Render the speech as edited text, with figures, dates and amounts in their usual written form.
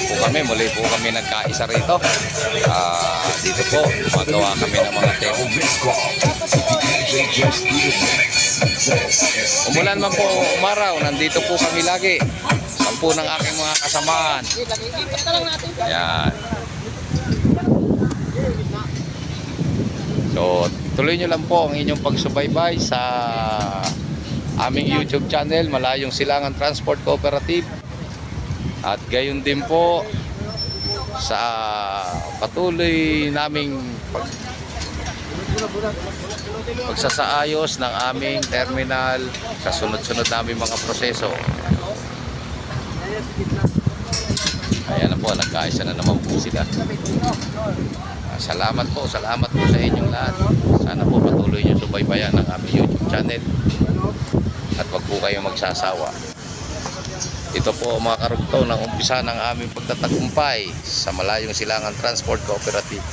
na po kami. Muli po kami nagkaisa rito. Dito po, magawa kami ng mga test. Umulan man po, umaraw, nandito po kami lagi. 10 ng aking mga kasamaan. Ayan. So, tuloy nyo lang po ang inyong pagsubaybay sa aming YouTube channel, Malayong Silangan Transport Cooperative. At gayon din po sa patuloy naming pagsasaayos ng aming terminal sa sunod-sunod naming mga proseso. Ayan na po, nagkaisa na naman po sila. Salamat po sa inyong lahat. Sana po patuloy nyo subaybayan ang aming YouTube channel at wag po kayong magsasawa. Ito po mga karugtong ng umpisa ng aming pagtatagumpay sa Malayong Silangan Transport Cooperative.